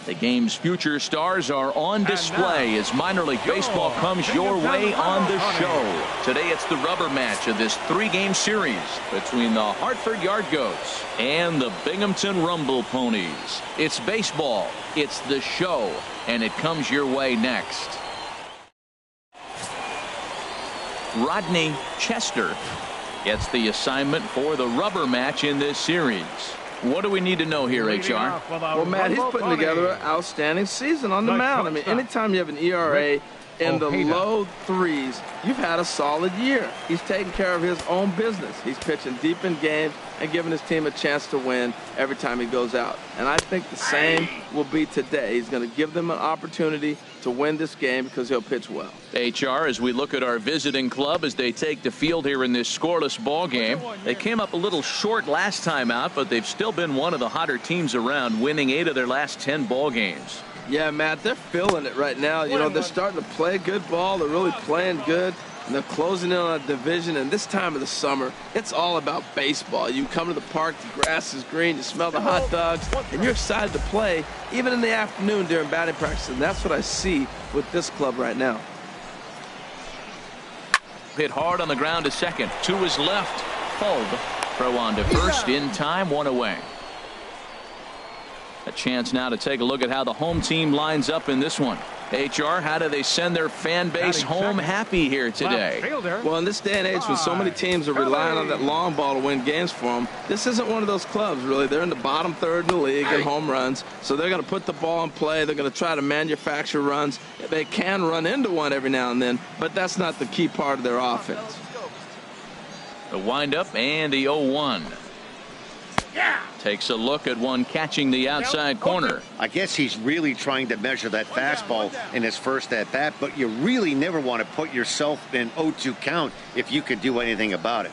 The game's future stars are on display as minor league baseball comes your way on the show. Today it's the rubber match of this three-game series between the Hartford Yard Goats and the Binghamton Rumble Ponies. It's baseball, it's the show, and it comes your way next. Rodney Chester gets the assignment for the rubber match in this series. What do we need to know here, HR? Well, Matt, he's putting together an outstanding season on the mound. I mean, anytime you have an ERA in the low threes, you've had a solid year. He's taking care of his own business. He's pitching deep in games and giving his team a chance to win every time he goes out. And I think the same will be today. He's going to give them an opportunity to win this game because he'll pitch well. HR, as we look at our visiting club as they take the field here in this scoreless ball game, they came up a little short last time out, but they've still been one of the hotter teams around, winning 8 of their last 10 ball games. Yeah, Matt, they're feeling it right now. You know, they're starting to play good ball. They're really playing good. And they're closing in on a division. And this time of the summer, it's all about baseball. You come to the park, the grass is green, you smell the hot dogs, and you're excited to play, even in the afternoon during batting practice. And that's what I see with this club right now. Hit hard on the ground to second. To his left. Fold. Throw on to first in time. One away. A chance now to take a look at how the home team lines up in this one. HR, how do they send their fan base home happy here today? Well, in this day and age, when so many teams are relying on that long ball to win games for them, this isn't one of those clubs, really. They're in the bottom third in the league in home runs, so they're going to put the ball in play. They're going to try to manufacture runs. They can run into one every now and then, but that's not the key part of their offense. The windup and the 0-1. Takes a look at one catching the outside corner. I guess he's really trying to measure that fastball in his first at bat, but you really never want to put yourself in 0-2 count if you could do anything about it.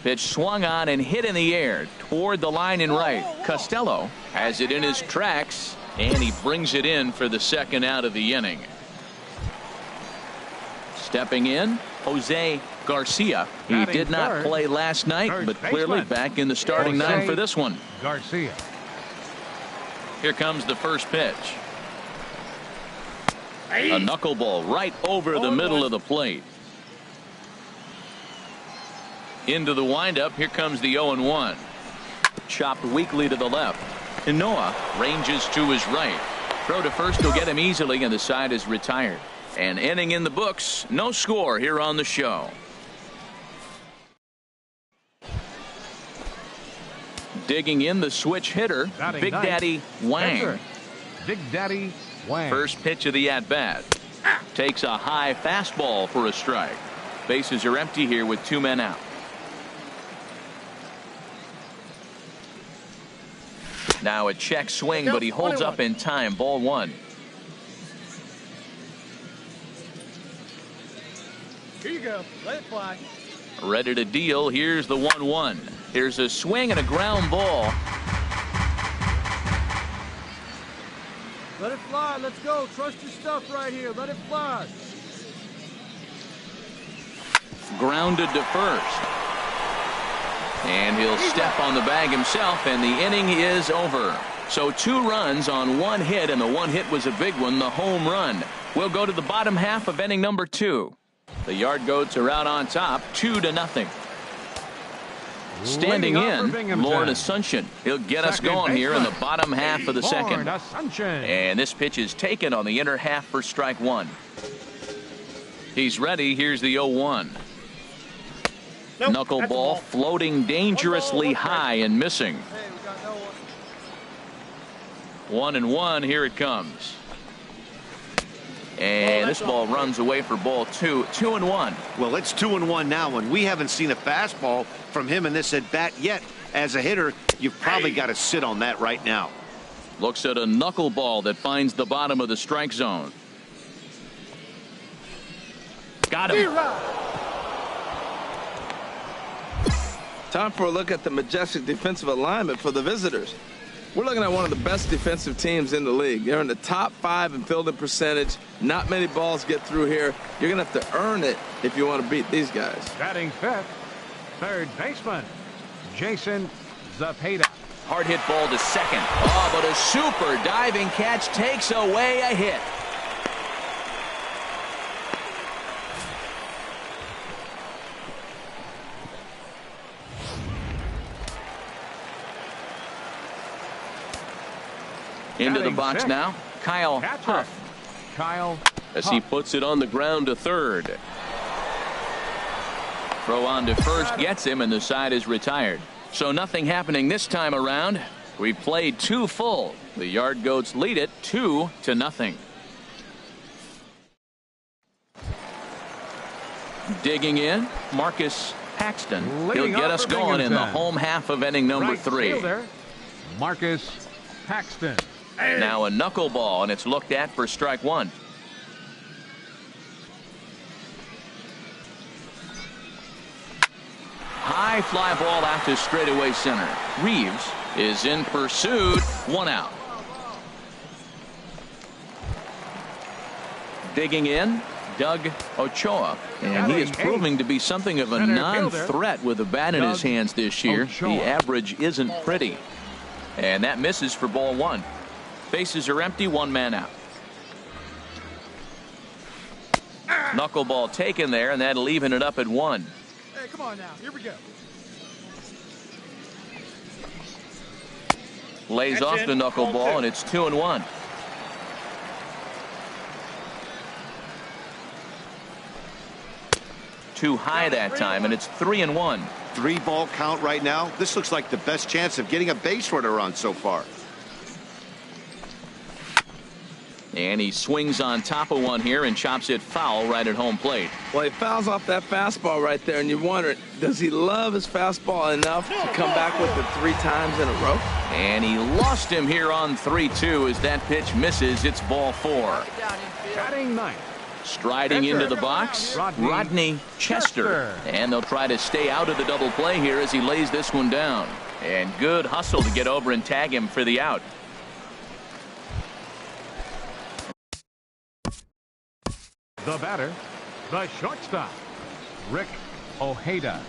Pitch swung on and hit in the air toward the line in right. Costello has it in his tracks, and he brings it in for the second out of the inning. Stepping in, Jose Garcia. He did not play last night, but clearly back in the starting nine for this one. Garcia. Here comes the first pitch. A knuckleball right over the middle of the plate. Into the windup. Here comes the 0-1. Chopped weakly to the left. And Noah ranges to his right. Throw to first will get him easily, and the side is retired. An inning in the books. No score here on the show. Digging in the switch hitter, Big Daddy Wang. Big Daddy Wang. First pitch of the at-bat. Takes a high fastball for a strike. Bases are empty here with 2 men out. Now a check swing, but he holds up in time. Ball 1. Here you go. Let it fly. Ready to deal. Here's the 1-1. Here's a swing and a ground ball. Let it fly. Let's go. Trust your stuff right here. Let it fly. Grounded to first. And he'll step on the bag himself, and the inning is over. So 2 runs on 1 hit, and the 1 hit was a big one, the home run. We'll go to the bottom half of inning number 2. The Yard Goats are out on top, 2-0. Standing in, Lauren Asuncion. He'll get us going here in the bottom half of the second. And this pitch is taken on the inner half for strike 1. He's ready. Here's the 0-1. Nope, knuckleball floating dangerously high and missing. 1-1. Here it comes. And this ball runs away for ball 2. 2-1. Well, it's 2-1 now, and we haven't seen a fastball from him in this at bat yet. As a hitter, you've probably got to sit on that right now. Looks at a knuckleball that finds the bottom of the strike zone. Got him. Time for a look at the majestic defensive alignment for the visitors. We're looking at one of the best defensive teams in the league. They're in the top 5 in fielding percentage. Not many balls get through here. You're going to have to earn it if you want to beat these guys. Batting fifth, third baseman, Jason Zapata. Hard hit ball to second. Oh, but a super diving catch takes away a hit. Into the box now, Kyle Huff. Kyle as he puts it on the ground to third. Throw on to first gets him, and the side is retired. So nothing happening this time around. We've played 2 full. The Yard Goats lead it 2-0. Digging in, Marcus Paxton. He'll get us going in the home half of inning number 3. Fielder, Marcus Paxton. Now a knuckleball, and it's looked at for strike 1. High fly ball out to straightaway center. Reeves is in pursuit. 1 out. Digging in, Doug Ochoa. And he is proving to be something of a non-threat with a bat in his hands this year. The average isn't pretty. And that misses for ball 1. Bases are empty, 1 man out. Knuckleball taken there, and that'll even it up at 1. Hey, come on now. Here we go. Lays off the knuckleball, and it's 2-1. Too high that time, and it's 3-1. 3-ball count right now. This looks like the best chance of getting a base runner on so far. And he swings on top of one here and chops it foul right at home plate. Well, he fouls off that fastball right there, and you wonder, does he love his fastball enough to come back with it 3 times in a row? And he lost him here on 3-2 as that pitch misses. It's ball 4. Batting ninth. Striding into the box, Rodney Chester. And they'll try to stay out of the double play here as he lays this one down. And good hustle to get over and tag him for the out. The batter, the shortstop, Rick Ojeda.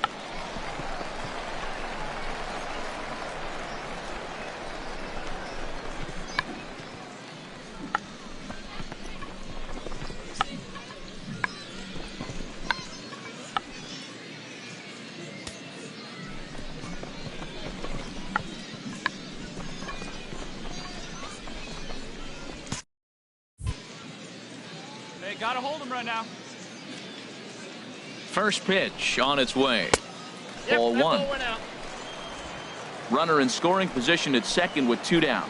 Gotta hold him right now. First pitch on its way. Ball 1. Runner in scoring position at second with 2 down.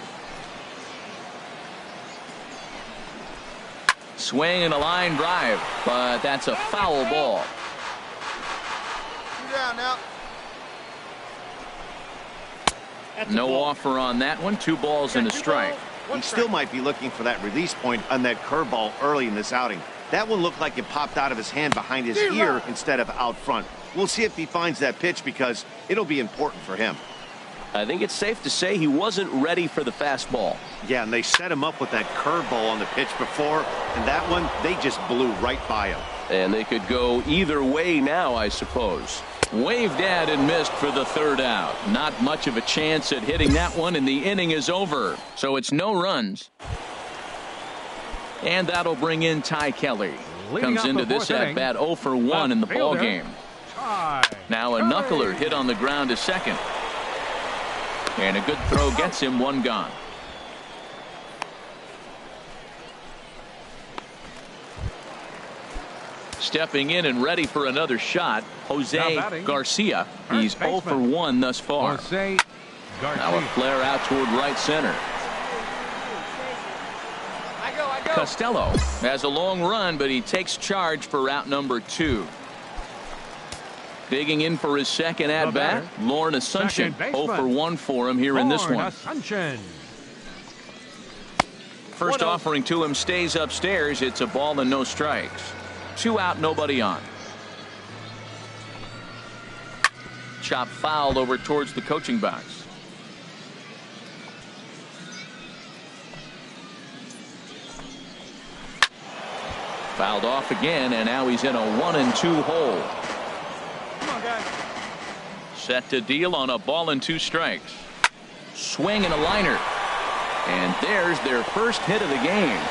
Swing and a line drive, but that's a foul ball. 2 down now. No offer on that one. 2 balls and a strike. He still might be looking for that release point on that curveball early in this outing. That one looked like it popped out of his hand behind his ear instead of out front. We'll see if he finds that pitch because it'll be important for him. I think it's safe to say he wasn't ready for the fastball. Yeah, and they set him up with that curveball on the pitch before, and that one, they just blew right by him. And they could go either way now, I suppose. Waved at and missed for the third out. Not much of a chance at hitting that one, and the inning is over. So it's no runs. And that'll bring in Ty Kelly. Comes into this at bat 0 for 1 in the ball game. Now a knuckler hit on the ground to second. And a good throw gets him one gone. Stepping in and ready for another shot, Jose Garcia. He's 0 for 1 thus far. Now a flare out toward right center. Costello has a long run, but he takes charge for route number 2. Digging in for his second at bat, Lauren Asuncion. 0 for 1 for him here in this one. First offering to him stays upstairs. It's a ball and no strikes. 2 out, nobody on. Chop foul over towards the coaching box. Fouled off again, and now he's in a 1-2 hole. Come on, guys. Set to deal on a ball and 2 strikes. Swing and a liner. And there's their first hit of the game.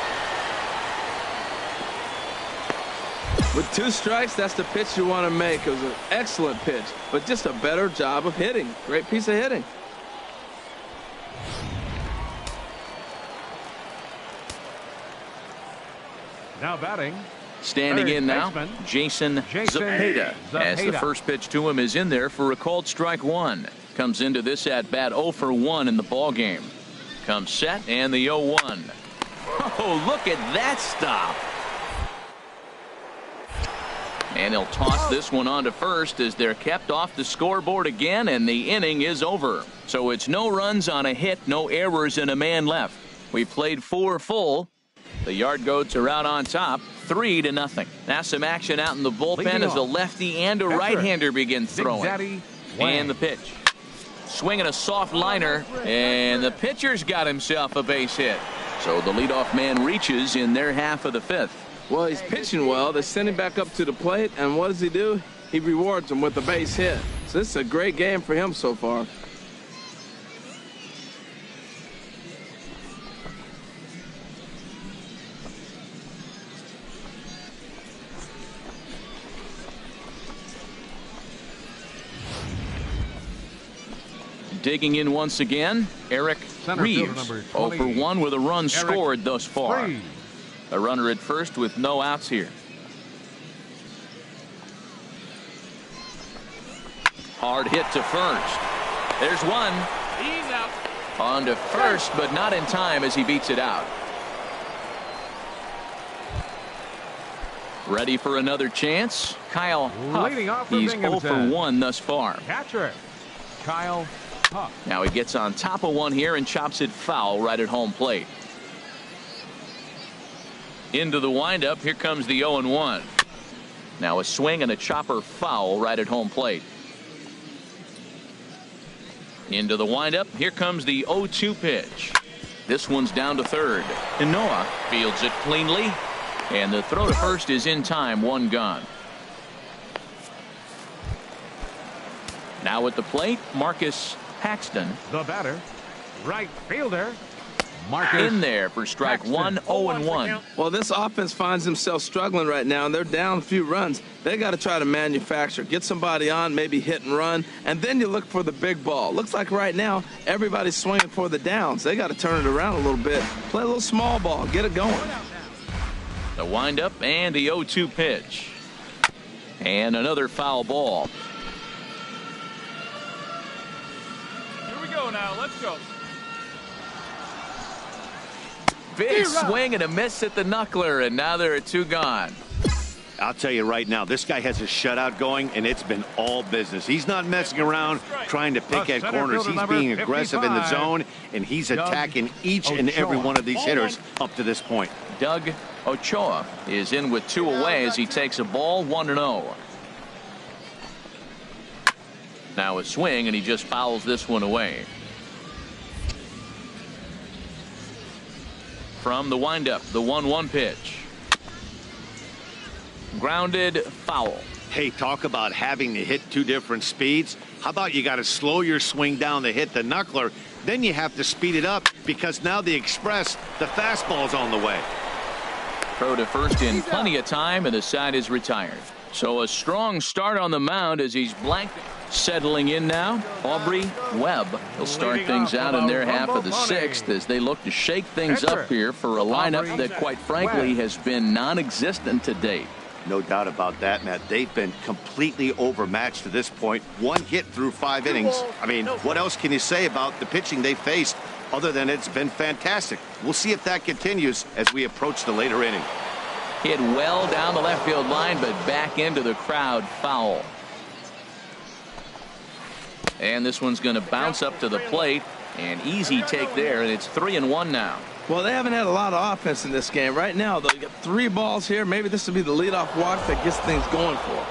With 2 strikes, that's the pitch you want to make. It was an excellent pitch, but just a better job of hitting. Great piece of hitting. Now batting. Standing in now, Jason Zepeda. As the first pitch to him is in there for a called strike 1. Comes into this at bat 0 for 1 in the ball game. Comes set and the 0-1. Oh, look at that stop. And he'll toss this one on to first as they're kept off the scoreboard again, and the inning is over. So it's no runs on a hit, no errors, and a man left. We played 4 full. The Yard Goats are out on top, 3-0. Now some action out in the bullpen as a lefty and a right-hander begin throwing. And the pitch. Swinging a soft liner, and the pitcher's got himself a base hit. So the leadoff man reaches in their half of the 5th. Well, he's pitching well. They send him back up to the plate, and what does he do? He rewards him with a base hit. So this is a great game for him so far. Digging in once again, Eric Reeves. 0 for 1 with a run scored thus far. A runner at first with no outs here. Hard hit to first. There's one. He's out. On to first, but not in time as he beats it out. Ready for another chance? Kyle Huff. He's 0 for 1 thus far. Catcher Kyle Huff. Now he gets on top of one here and chops it foul right at home plate. Into the windup. Here comes the 0-1. Now a swing and a chopper foul right at home plate. Into the windup. Here comes the 0-2 pitch. This one's down to third. And Noah fields it cleanly. And the throw to first is in time. 1 gone. Now at the plate, Marcus Paxton. The batter, right fielder, Marcus. In there for strike Paxton. 1, 0-1. Well, this offense finds themselves struggling right now, and they're down a few runs. They got to try to manufacture, get somebody on, maybe hit and run, and then you look for the big ball. Looks like right now everybody's swinging for the downs. They got to turn it around a little bit, play a little small ball, get it going. The windup and the 0-2 pitch. And another foul ball. Here we go now. Let's go. Big swing and a miss at the knuckler, and now there are 2 gone. I'll tell you right now, this guy has a shutout going, and it's been all business. He's not messing around trying to pick at corners. He's being aggressive in the zone, and he's attacking each and every one of these hitters up to this point. Doug Ochoa is in with 2 away as he takes a ball 1-0. Now a swing, and he just fouls this one away. From the windup, the 1-1 pitch. Grounded foul. Hey, talk about having to hit two different speeds. How about you got to slow your swing down to hit the knuckler, then you have to speed it up because now the express, the fastball's on the way. Throw to first in plenty of time, and the side is retired. So a strong start on the mound as he's blanked. Settling in now, Aubrey Webb. He'll start things out in their half of the sixth as they look to shake things up here for a lineup that, quite frankly, has been non-existent to date. No doubt about that, Matt. They've been completely overmatched to this point. One hit through 5 innings. I mean, what else can you say about the pitching they faced other than it's been fantastic? We'll see if that continues as we approach the later inning. Hit well down the left field line, but back into the crowd. Foul. And this one's going to bounce up to the plate. An easy take there, and it's 3-1 now. Well, they haven't had a lot of offense in this game. Right now, though, you got 3 balls here. Maybe this will be the leadoff walk that gets things going for them.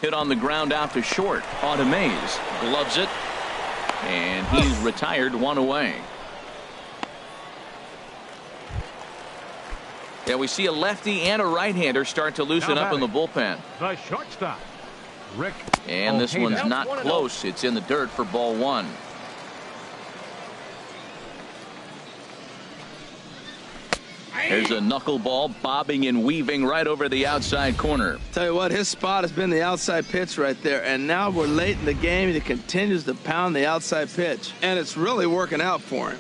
Hit on the ground out to short. On to Mays. Gloves it. And he's retired, 1 away. Yeah, we see a lefty and a right-hander start to loosen up in the bullpen. The shortstop, Rick. And this one's not close. It's in the dirt for ball 1. There's a knuckleball bobbing and weaving right over the outside corner. Tell you what, his spot has been the outside pitch right there. And now we're late in the game, and he continues to pound the outside pitch. And it's really working out for him.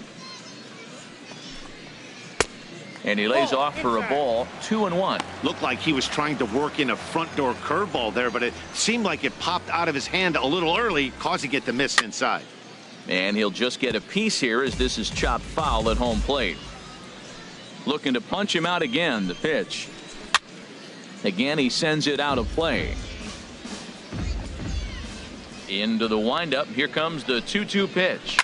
And he lays off for a ball. 2-1. Looked like he was trying to work in a front door curveball there, but it seemed like it popped out of his hand a little early, causing it to miss inside. And he'll just get a piece here as this is chopped foul at home plate. Looking to punch him out again. The pitch. Again, he sends it out of play. Into the windup. Here comes the 2-2 pitch.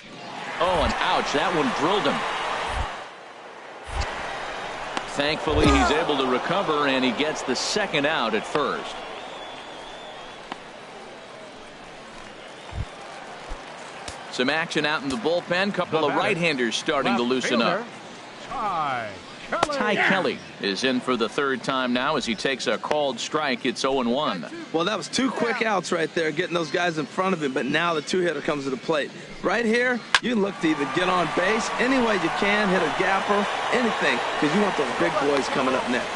Oh, and ouch. That one drilled him. Thankfully, he's able to recover, and he gets the second out at first. Some action out in the bullpen. Couple of right-handers starting to loosen up. Ty Kelly is in for the 3rd time now as he takes a called strike. It's 0-1. Well, that was 2 quick outs right there, getting those guys in front of him, but now the 2-hitter comes to the plate. Right here, you look to either get on base any way you can, hit a gapper, anything, because you want those big boys coming up next.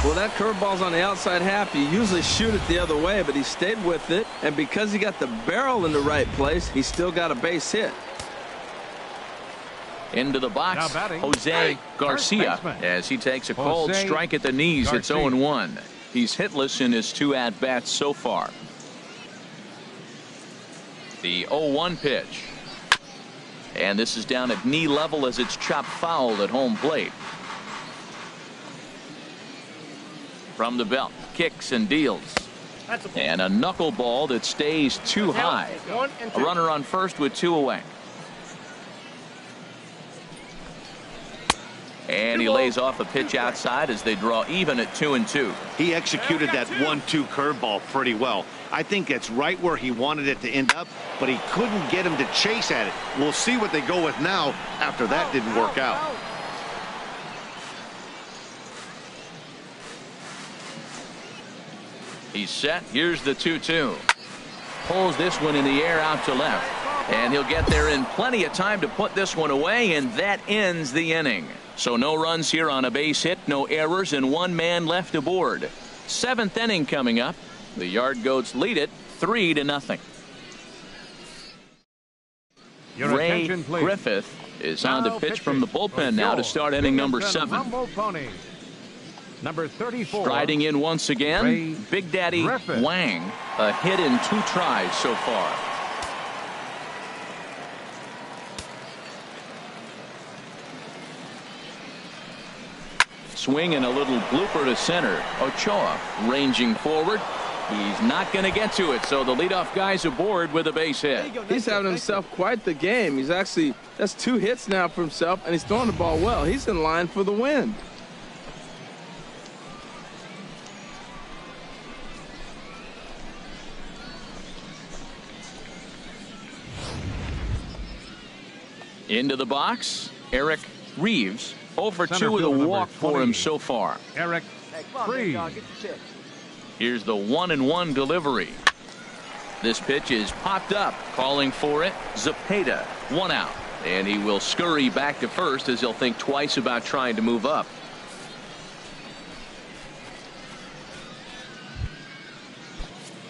Well, that curveball's on the outside half. You usually shoot it the other way, but he stayed with it, and because he got the barrel in the right place, he still got a base hit. Into the box, Jose Garcia, as he takes a cold strike at the knees. It's 0-1. He's hitless in his 2 at-bats so far. The 0-1 pitch. And this is down at knee level as it's chopped foul at home plate. From the belt, kicks and deals. And a knuckleball that stays too high. A runner on first with 2 away. And he lays off a pitch outside as they draw even at 2-2. He executed that 1-2 curveball pretty well. I think it's right where he wanted it to end up, but he couldn't get him to chase at it. We'll see what they go with now after that didn't work out. He's set. Here's the 2-2. Pulls this one in the air out to left. And he'll get there in plenty of time to put this one away, and that ends the inning. So no runs here on a base hit, no errors, and 1 man left aboard. 7th inning coming up. The Yard Goats lead it 3-0. Ray Griffith is on to pitch from the bullpen now to start inning number 7. Number 34. Striding in once again, Big Daddy Wang. A hit in 2 tries so far. Swing and a little blooper to center. Ochoa ranging forward. He's not going to get to it, so the leadoff guy's aboard with a base hit. He's having himself quite the game. He's actually, that's 2 hits now for himself, and he's throwing the ball well. He's in line for the win. Into the box, Eric Reeves 0 for 2 Center with a fielder walk number for 20. him so far. Eric Freeze. Here's the 1-1 delivery. This pitch is popped up, calling for it. Zepeda, 1 out. And he will scurry back to first as he'll think twice about trying to move up.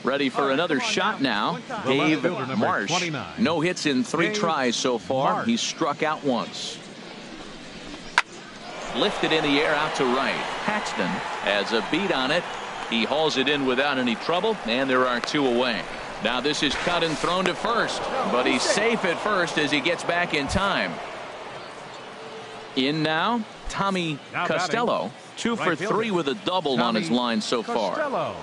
Ready for another shot now. Dave Marsh. 29. No hits in 3 Dave tries so far. Marsh. He's struck out once. Lifted in the air out to right. Paxton has a beat on it. He hauls it in without any trouble, and there are 2 away. Now this is cut and thrown to first, but he's safe at first as he gets back in time. In now, Tommy Now Costello, batting. 2 for Right 3 fielder. with a double on his Tommy line so far. Costello.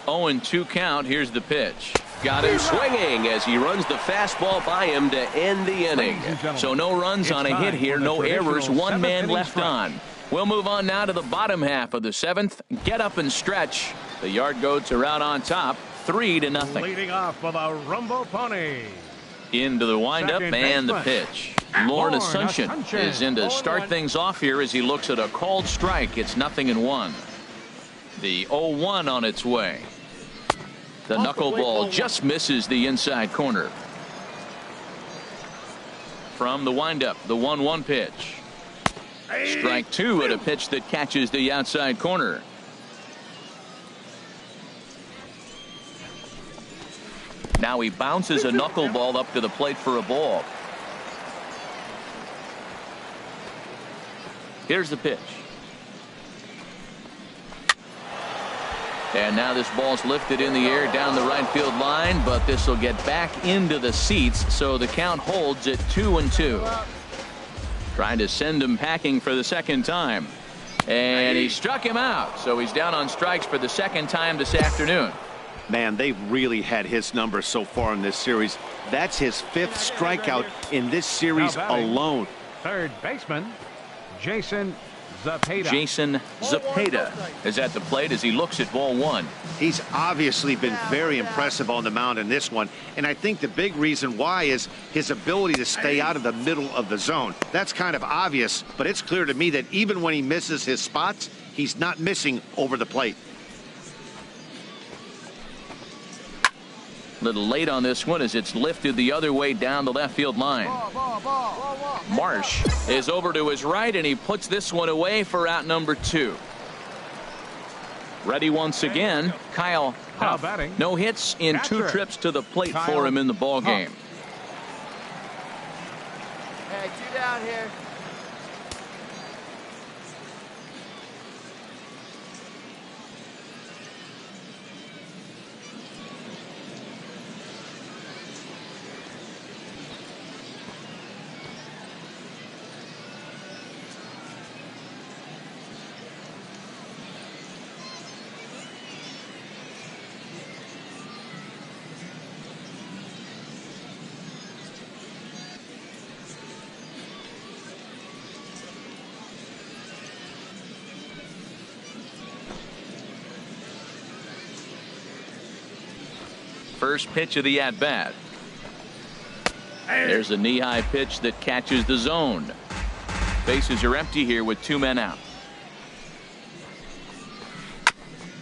0-2 count. Here's the pitch. Got him swinging as he runs the fastball by him to end the inning. Ladies and gentlemen, So no runs it's on a hit time here, for the no errors, traditional 1 man seventh-inning left stretch. on. We'll move on now to the bottom half of the 7th. Get up and stretch. The Yard Goats are out on top, 3-0. Leading off for the Rumble Pony. Into the windup Second and the baseman. pitch. Lauren Asuncion is in to start things off here as he looks at a called strike. It's 0-1. The 0-1 on its way. The knuckleball just misses the inside corner. From the windup, the 1-1 pitch. Strike 2 at a pitch that catches the outside corner. Now he bounces a knuckleball up to the plate for a ball. Here's the pitch. And now this ball's lifted in the air down the right field line, but this will get back into the seats, so the count holds at 2-2. Trying to send him packing for the second time. And he struck him out, so he's down on strikes for the second time this afternoon. Man, they've really had his number so far in this series. That's his 5th strikeout in this series Now batting. alone. Third baseman, Jason Zepeda. Jason Zepeda is at the plate as he looks at ball 1. He's obviously been very impressive on the mound in this one, and I think the big reason why is his ability to stay out of the middle of the zone. That's kind of obvious, but it's clear to me that even when he misses his spots, he's not missing over the plate. Little late on this one as it's lifted the other way down the left field line. Marsh is over to his right, and he puts this one away for out number 2. Ready once again, Kyle Now Huff. batting. No hits in 2 Catcher. trips to the plate Kyle for him in the ball Huff. game. Hey, 2 down here. First pitch of the at-bat. There's a knee-high pitch that catches the zone. Bases are empty here with 2 men out.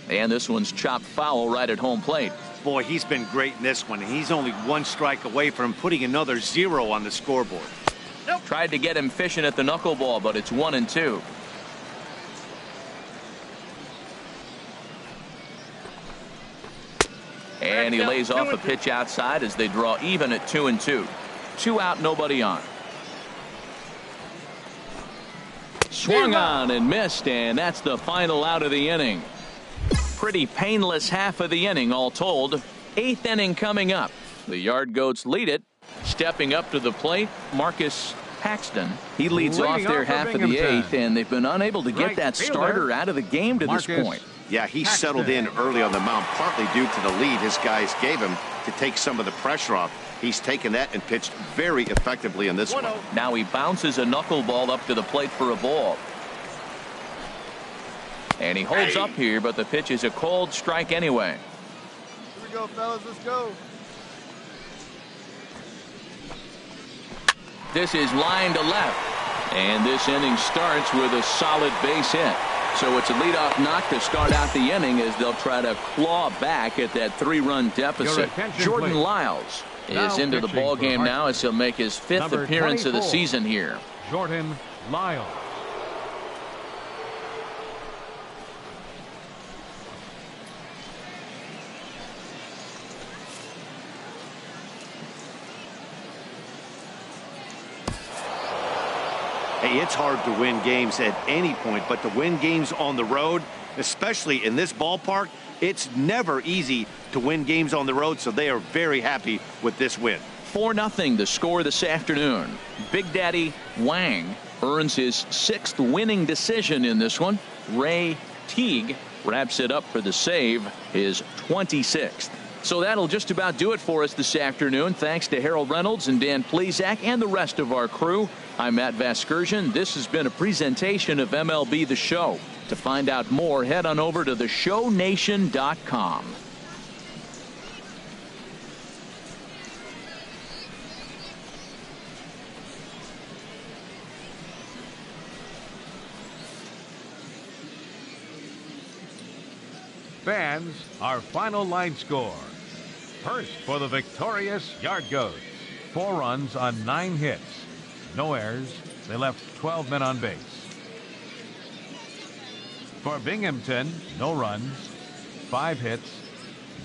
And this one's chopped foul right at home plate. Boy, he's been great in this one. He's only 1 strike away from putting another 0 on the scoreboard. Tried to get him fishing at the knuckleball, but it's 1-2. And he lays off a pitch outside as they draw even at 2-2. 2 out, nobody on. Swung on and missed, and that's the final out of the inning. Pretty painless half of the inning all told. 8th inning coming up. The Yard Goats lead it. Stepping up to the plate, Marcus Paxton. He leads Leading off their off for half of the Binghamton. 8th, and they've been unable to get Right that fielder, starter out of the game to this Marcus point. Yeah, he settled in early on the mound, partly due to the lead his guys gave him to take some of the pressure off. He's taken that and pitched very effectively in this one. Now he bounces a knuckleball up to the plate for a ball. And he holds up here, but the pitch is a cold strike anyway. Here we go, fellas. Let's go. This is line to left. And this inning starts with a solid base hit. So it's a leadoff knock to start out the inning as they'll try to claw back at that 3-run deficit. Jordan Lyles is into the ball game now as he'll make his 5th appearance of the season here. Jordan Lyles. Hey, it's hard to win games at any point, but to win games on the road, especially in this ballpark, it's never easy to win games on the road, so they are very happy with this win. 4-0 the score this afternoon. Big Daddy Wang earns his 6th winning decision in this one. Ray Teague wraps it up for the save, his 26th. So that'll just about do it for us this afternoon. Thanks to Harold Reynolds and Dan Plesac and the rest of our crew. I'm Matt Vasgersian. This has been a presentation of MLB The Show. To find out more, head on over to theshownation.com. Fans, our final line score. First for the victorious Yard Goats. 4 runs on 9 hits. No errors. They left 12 men on base. For Binghamton, no runs, 5 hits,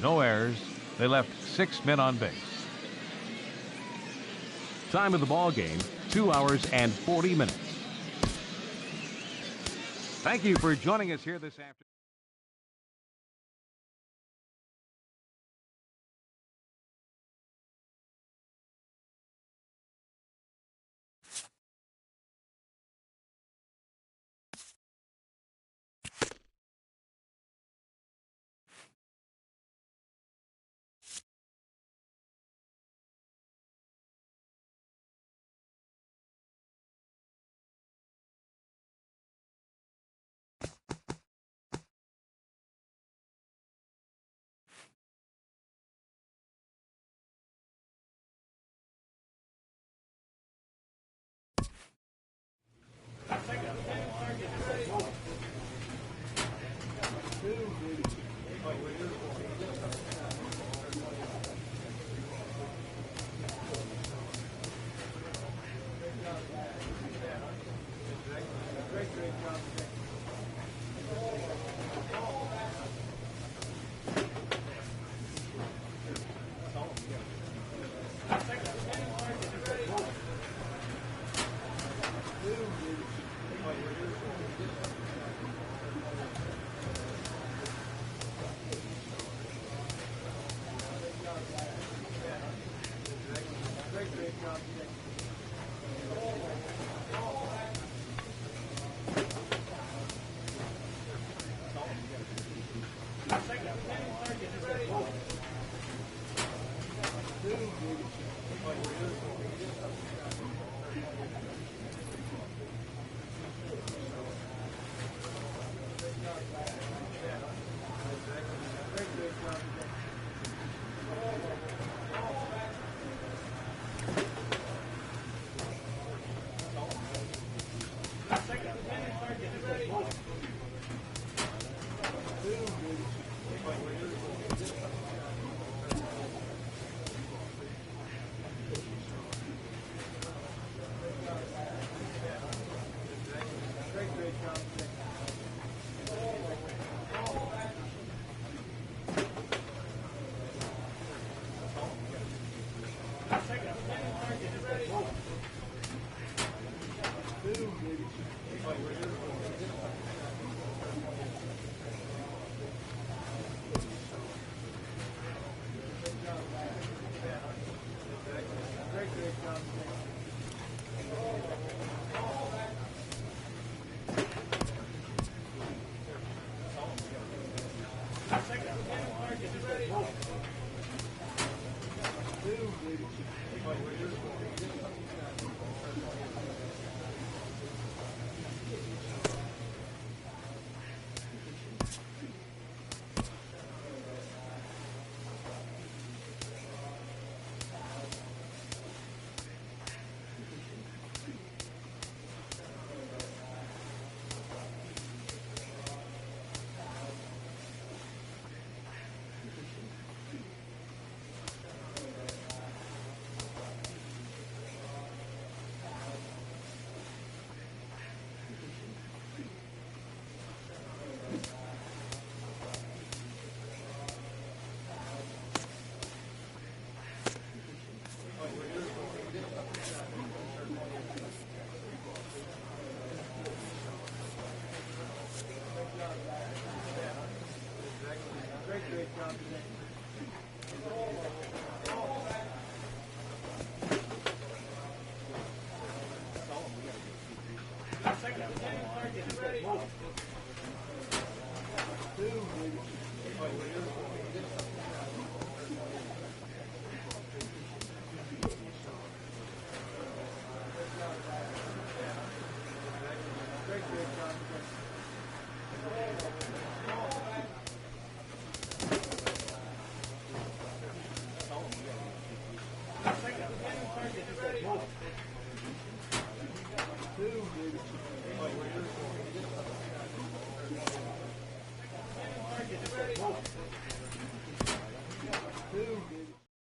no errors. They left 6 men on base. Time of the ball game, 2 hours and 40 minutes. Thank you for joining us here this afternoon.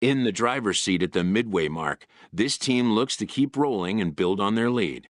In the driver's seat at the midway mark, this team looks to keep rolling and build on their lead.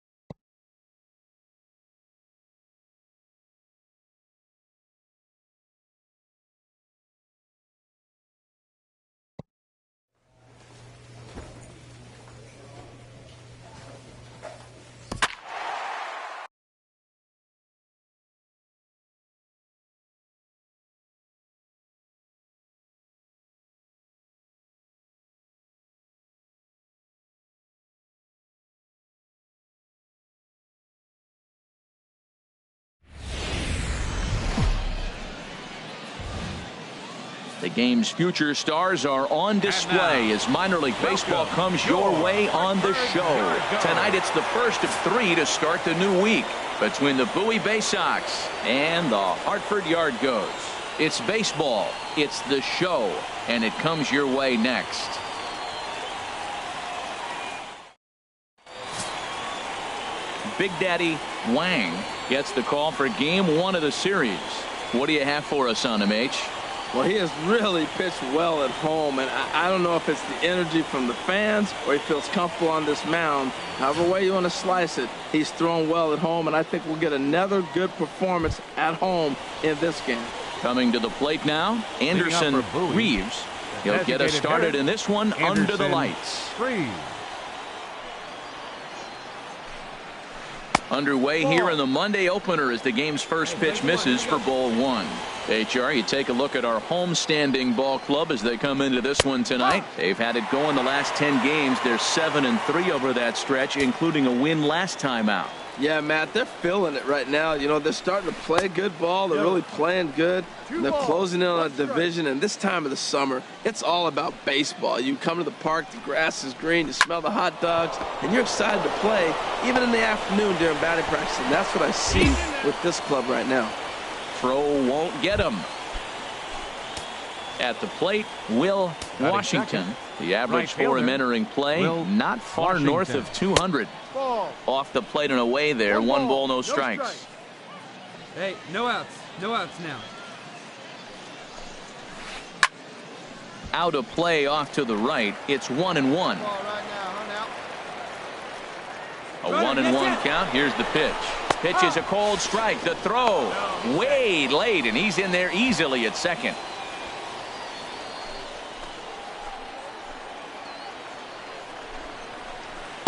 The game's future stars are on display as minor league baseball comes your way on the show. Tonight it's the first of 3 to start the new week between the Bowie Bay Sox and the Hartford Yard Goats. It's baseball, it's the show, and it comes your way next. Big Daddy Wang gets the call for game 1 of the series. What do you have for us on him, H? Well, he has really pitched well at home, and I don't know if it's the energy from the fans or he feels comfortable on this mound. However way you want to slice it, he's thrown well at home, and I think we'll get another good performance at home in this game. Coming to the plate now, Anderson Reeves. He'll get us started in this one under the lights. Underway here in the Monday opener as the game's first pitch misses for ball 1. HR, you take a look at our home-standing ball club as they come into this one tonight. They've had it going the last 10 games. They're 7-3 over that stretch, including a win last time out. Yeah, Matt, they're feeling it right now. You know, they're starting to play good ball. They're really playing good. They're closing in on a division, and this time of the summer, it's all about baseball. You come to the park, the grass is green, you smell the hot dogs, and you're excited to play, even in the afternoon during batting practice, and that's what I see with this club right now. Throw won't get him. At the plate, Will Washington. The average for him entering play, not far north of 200. Off the plate and away there. 1 ball, no strikes. Hey, no outs. No outs now. Out of play off to the right. It's 1-1. A 1-1 count. Here's the pitch. Pitch is a cold strike. The throw way late, and he's in there easily at second.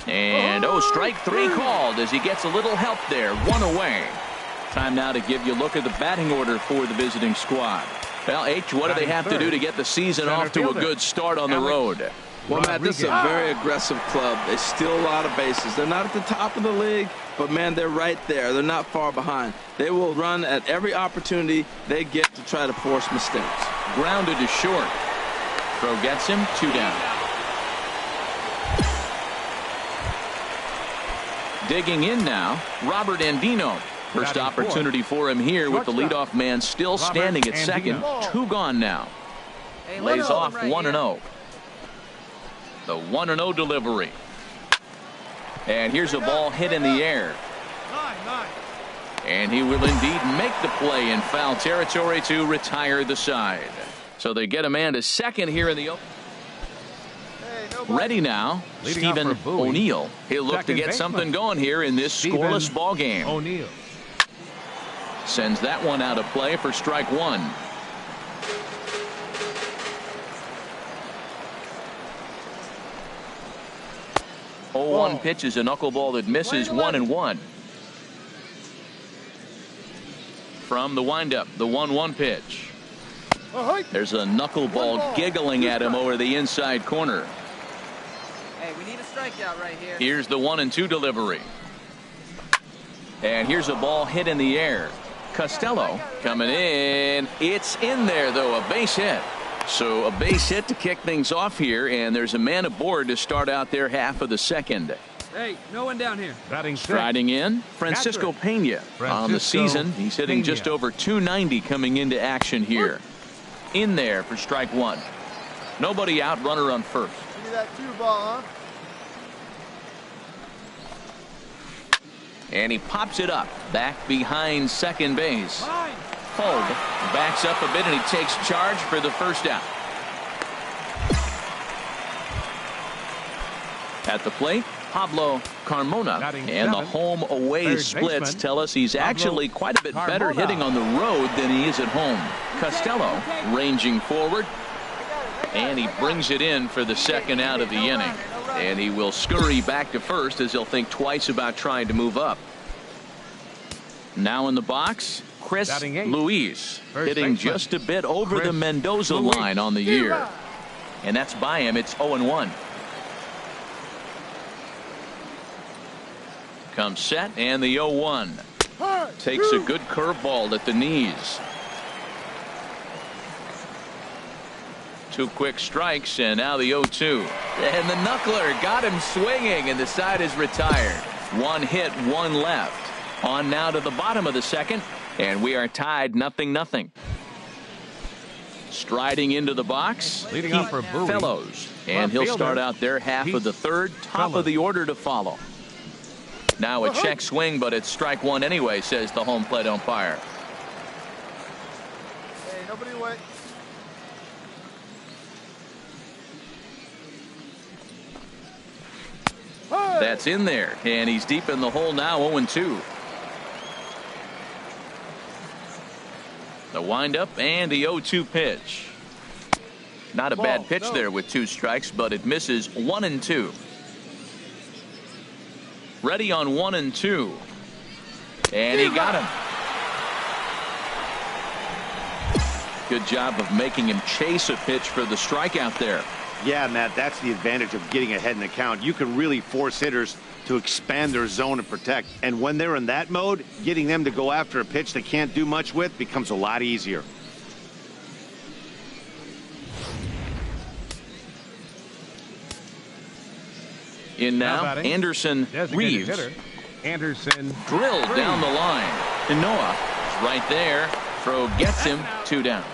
And strike 3 called as he gets a little help there. 1 away. Time now to give you a look at the batting order for the visiting squad. Well, H, what do they have to do to get the season off to a good start on the road? Well, Matt, this is a very aggressive club. They steal a lot of bases. They're not at the top of the league, but, man, they're right there. They're not far behind. They will run at every opportunity they get to try to force mistakes. Grounded to short. Throw gets him. 2 down. Digging in now, Robert Andino. First opportunity for him here with the leadoff man still standing at second. 2 gone now. Lays off 1-0. The 1-0 delivery. And here's a ball hit in the air. And he will indeed make the play in foul territory to retire the side. So they get a man to second here in the open. Ready now, Stephen O'Neill. He'll look to get something going here in this scoreless ball game. O'Neill sends that one out of play for strike 1. Oh, 0-1 pitch is a knuckleball that misses. 1-1. From the windup, the 1-1 pitch. There's a knuckleball giggling at him over the inside corner. Hey, we need a strikeout right here. Here's the 1-2 delivery. And here's a ball hit in the air. Costello coming in. It's in there, though, a base hit. So a base hit to kick things off here, and there's a man aboard to start out their half of the second. Hey, no one down here. Striding in, Francisco Pena. On the season, he's hitting just over 290 coming into action here. In there for strike one. Nobody out, runner on first. Give me that 2-ball, huh? And he pops it up back behind second base. Hold backs up a bit and he takes charge for the first out. At the plate, Pablo Carmona, and the home away splits tell us he's actually quite a bit better hitting on the road than he is at home. Costello ranging forward, and he brings it in for the second out of the inning. And he will scurry back to first as he'll think twice about trying to move up. Now in the box, Chris Luis, hitting just a bit over the Mendoza line on the year. And that's by him. It's 0-1. Comes set, and the 0-1. Takes a good curveball at the knees. 2 quick strikes, and now the 0-2. And the knuckler got him swinging, and the side is retired. 1 hit, 1 left. On now to the bottom of the second, and we are tied 0-0. Striding into the box, leading off for Bowie. Fellows, and he'll start out their half of the third. Top of the order to follow. Now a check swing, but it's strike one anyway, says the home plate umpire. Hey, nobody went. That's in there, and he's deep in the hole now, 0-2. The windup and the 0-2 pitch. Not a bad pitch there with 2 strikes, but it misses 1-2. Ready on 1-2. And he got him. Good job of making him chase a pitch for the strikeout there. Yeah, Matt, that's the advantage of getting ahead in the count. You can really force hitters to expand their zone and protect. And when they're in that mode, getting them to go after a pitch they can't do much with becomes a lot easier. In now, Anderson Reeves. Hitter. Anderson drilled down the line. And Noah is right there. Throw gets him. 2 down.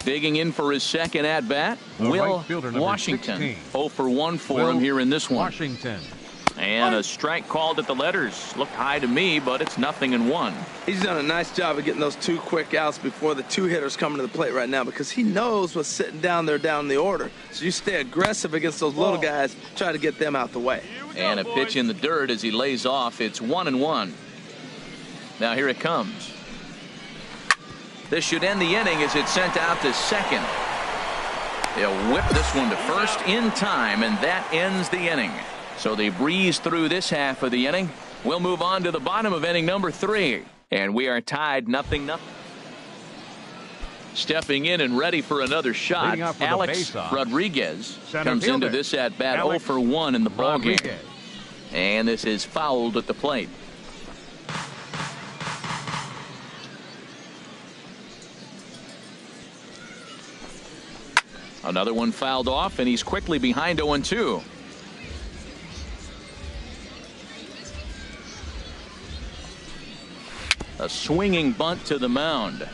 Digging in for his second at bat, Will Washington. 0 for 1 for him here in this one. Washington. And a strike called at the letters. Looked high to me, but it's 0-1. He's done a nice job of getting those 2 quick outs before the 2 hitters coming to the plate right now, because he knows what's sitting down there down the order. So you stay aggressive against those little guys, try to get them out the way. And a pitch in the dirt as he lays off. It's 1-1. Now here it comes. This should end the inning as it's sent out to second. They'll whip this one to first in time, and that ends the inning. So they breeze through this half of the inning. We'll move on to the bottom of inning number 3. And we are tied 0-0. Stepping in and ready for another shot, Alex Rodriguez comes into this at bat 0 for 1 in the ballgame. And this is fouled at the plate. Another one fouled off, and he's quickly behind 0-2. A swinging bunt to the mound.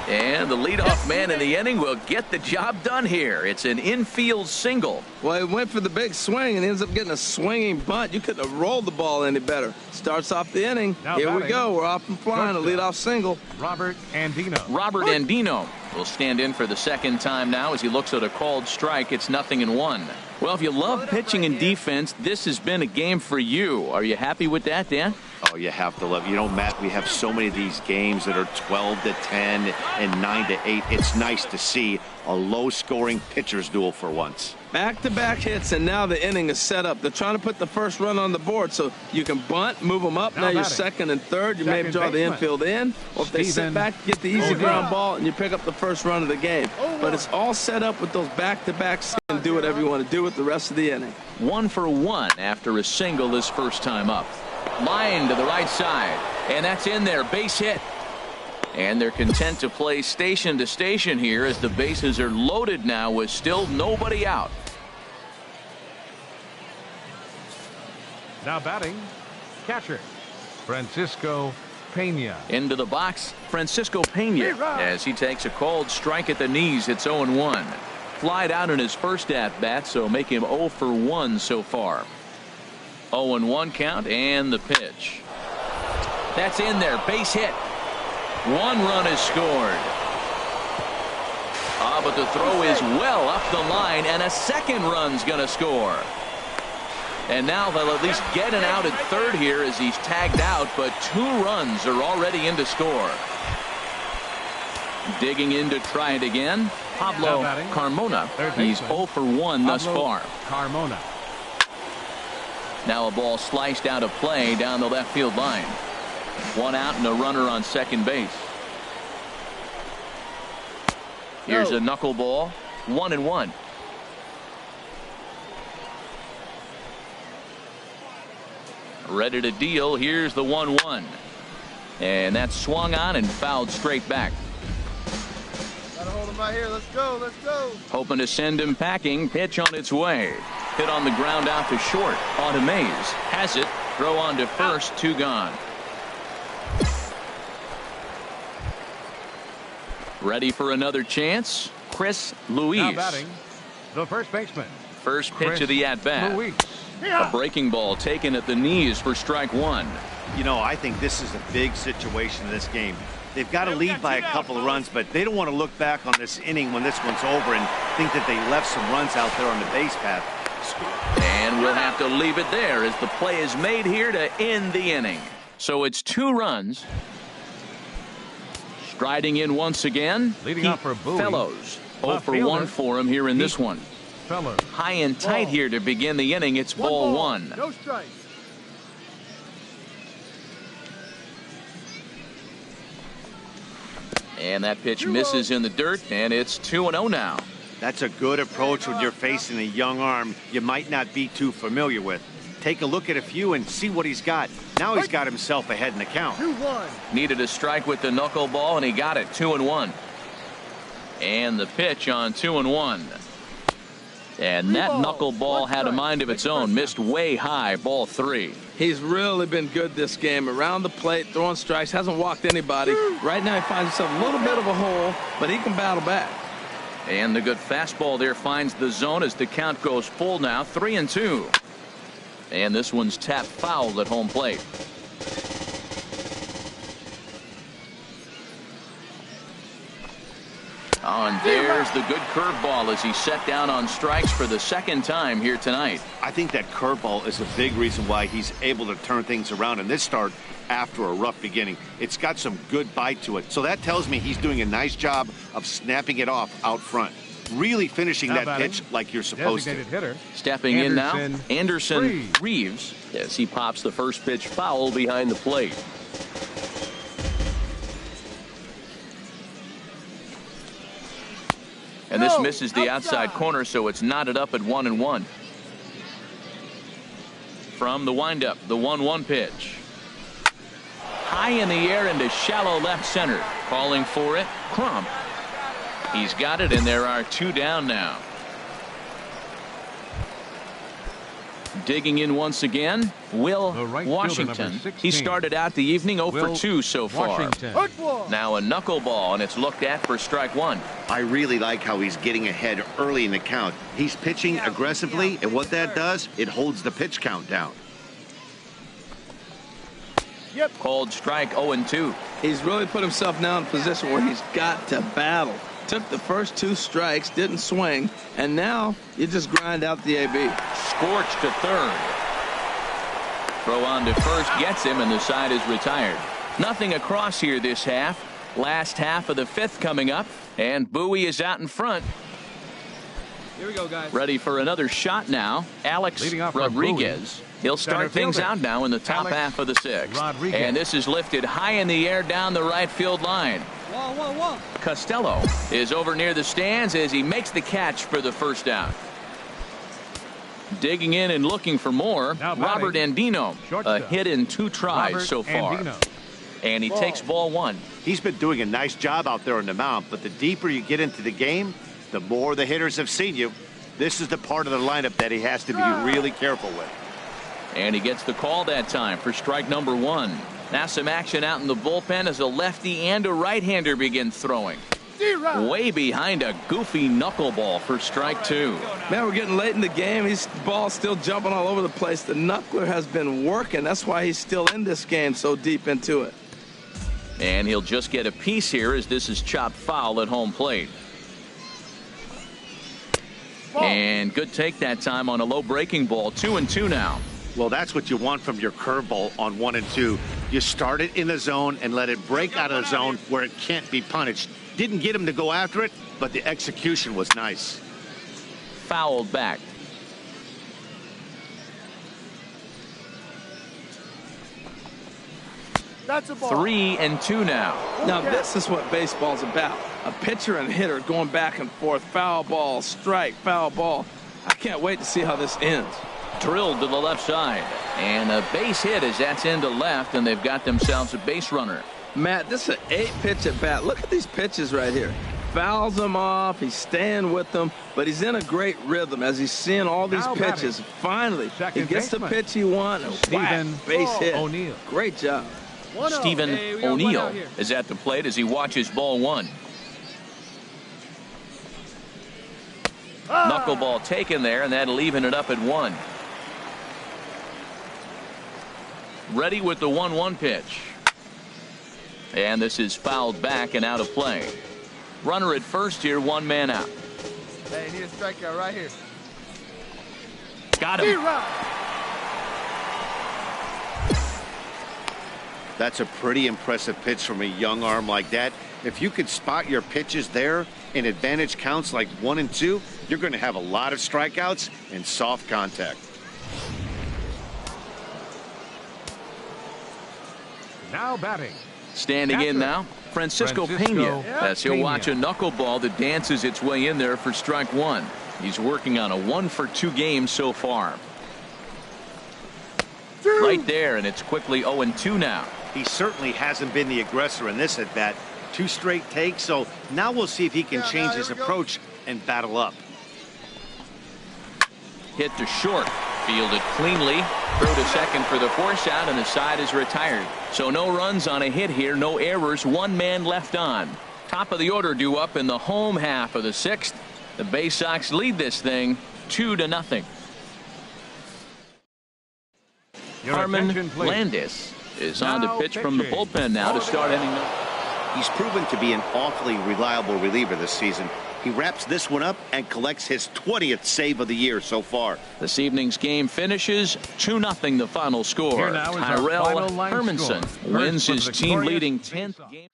And the leadoff man in the inning will get the job done here. It's an infield single. Well, he went for the big swing and ends up getting a swinging bunt. You couldn't have rolled the ball any better. Starts off the inning. Here we go. We're off and flying. A leadoff single. Robert Andino. Robert Andino will stand in for the second time now as he looks at a called strike. It's 0-1. Well, if you love pitching and defense, this has been a game for you. Are you happy with that, Dan? Oh, you have to love it. You know, Matt, we have so many of these games that are 12-10 and 9-8. It's nice to see a low-scoring pitcher's duel for once. Back-to-back hits, and now the inning is set up. They're trying to put the first run on the board so you can bunt, move them up. Now you're second and third. You may draw the infield in, or if they sit back, get the easy ground ball, and you pick up the first run of the game. But it's all set up with those back-to-backs, and do whatever you want to do with the rest of the inning. 1 for 1 after a single his first time up. Line to the right side, and that's in there. Base hit. And they're content to play station to station here as the bases are loaded now with still nobody out. Now batting, catcher, Francisco Pena. Into the box, Francisco Pena, as he takes a called strike at the knees. It's 0-1. Flied out in his first at-bat, so make him 0 for 1 so far. 0-1 count, and the pitch. That's in there. Base hit. 1 run is scored. But the throw is well up the line, and a second run's going to score. And now they'll at least get an out at third here as he's tagged out, but 2 runs are already in to score. Digging in to try it again, Pablo Carmona. He's 0 for 1 thus far. Carmona. Now a ball sliced out of play down the left field line. 1 out and a runner on second base. Here's a knuckleball. 1-1. Ready to deal. Here's the 1-1. And that's swung on and fouled straight back. Gotta hold him right here. Let's go. Let's go. Hoping to send him packing. Pitch on its way. Hit on the ground out to short. On to Mays. Has it. Throw on to first. 2 gone. Ready for another chance. Chris Luis. Now batting, the first baseman. First pitch of the at-bat. A breaking ball taken at the knees for strike 1. You know, I think this is a big situation in this game. They've got to lead by a couple of runs, but they don't want to look back on this inning when this one's over and think that they left some runs out there on the base path. And we'll have to leave it there as the play is made here to end the inning. So it's 2 runs. Striding in once again, leading off for Bowie. Fellows. 0 for 1 for him here in this one. Fellows. High and tight here to begin the inning. It's ball 1. No strikes. And that pitch misses in the dirt, and it's 2-0 now. That's a good approach when you're facing a young arm you might not be too familiar with. Take a look at a few and see what he's got. Now he's got himself ahead in the count. 2-1. Needed a strike with the knuckleball, and he got it. 2-1. And the pitch on 2-1. And that knuckleball had a mind of its own. Missed way high. Ball 3. He's really been good this game. Around the plate, throwing strikes, hasn't walked anybody. Right now he finds himself a little bit of a hole, but he can battle back. And the good fastball there finds the zone as the count goes full now. 3-2. And this one's tapped foul at home plate. And there's the good curveball as he set down on strikes for the second time here tonight. I think that curveball is a big reason why he's able to turn things around in this start after a rough beginning. It's got some good bite to it. So that tells me he's doing a nice job of snapping it off out front. Really finishing that pitch like you're supposed to. Hitter, stepping in now, Anderson Reeves, as he pops the first pitch foul behind the plate. And this misses the outside corner, so it's knotted up at 1-1. From the windup, the 1-1 pitch. High in the air into shallow left center. Calling for it, Crump. He's got it, and there are 2 down now. Digging in once again, Will Washington. He started out the evening 0 for 2 so far. Now a knuckleball, and it's looked at for strike 1. I really like how he's getting ahead early in the count. He's pitching aggressively, and what that does, it holds the pitch count down. Called strike 0-2. He's really put himself now in a position where he's got to battle. Took the first 2 strikes, didn't swing, and now you just grind out the AB. Scorched to third. Throw on to first gets him, and the side is retired. Nothing across here this half. Last half of the 5th coming up, and Bowie is out in front. Here we go, guys. Ready for another shot now. Alex Rodriguez. He'll start things out now in the top half of the sixth. And this is lifted high in the air down the right field line. Costello is over near the stands as he makes the catch for the first down. Digging in and looking for more, Robert Andino. A hit in 2 tries so far. And he takes ball 1. He's been doing a nice job out there on the mound, but the deeper you get into the game, the more the hitters have seen you. This is the part of the lineup that he has to be really careful with. And he gets the call that time for strike number 1. Now some action out in the bullpen as a lefty and a right-hander begin throwing. Way behind a goofy knuckleball for strike 2. Man, we're getting late in the game. His ball's still jumping all over the place. The knuckler has been working. That's why he's still in this game so deep into it. And he'll just get a piece here as this is chopped foul at home plate. And good take that time on a low breaking ball. 2-2 now. Well, that's what you want from your curveball on 1 and 2. You start it in the zone and let it break out of the zone where it can't be punished. Didn't get him to go after it, but the execution was nice. Fouled back. That's a ball. 3-2 now. Now this is what baseball's about. A pitcher and hitter going back and forth. Foul ball, strike, foul ball. I can't wait to see how this ends. Drilled to the left side. And a base hit as that's into left, and they've got themselves a base runner. Matt, this is an 8-pitch at bat. Look at these pitches right here. Fouls them off. He's staying with them, but he's in a great rhythm as he's seeing all these pitches. Finally, he gets the pitch he wants. Base hit. O'Neill. Great job. Stephen O'Neill is at the plate as he watches ball 1. Knuckleball taken there, and that'll even it up at 1. Ready with the 1-1 pitch. And this is fouled back and out of play. Runner at first here, 1 man out. Hey, need a strikeout right here. Got him. That's a pretty impressive pitch from a young arm like that. If you could spot your pitches there in advantage counts like 1 and 2, you're going to have a lot of strikeouts and soft contact. Now batting. Standing in now, Francisco Pena. As he'll watch a knuckleball that dances its way in there for strike 1. He's working on a 1-for-2 game so far. Right there, and it's quickly 0-2 now. He certainly hasn't been the aggressor in this at bat. 2 straight takes, so now we'll see if he can change his approach and battle up. Hit to short. Fielded cleanly. Throw to second for the force out, and the side is retired. So no runs on a hit here. No errors. 1 man left on. Top of the order due up in the home half of the 6th. The Bay Sox lead this thing 2-0. Carmen Landis is on to pitch from the bullpen now to start inning. He's proven to be an awfully reliable reliever this season. He wraps this one up and collects his 20th save of the year so far. This evening's game finishes 2-0 the final score. Tyrell Hermanson wins his team-leading 10th game.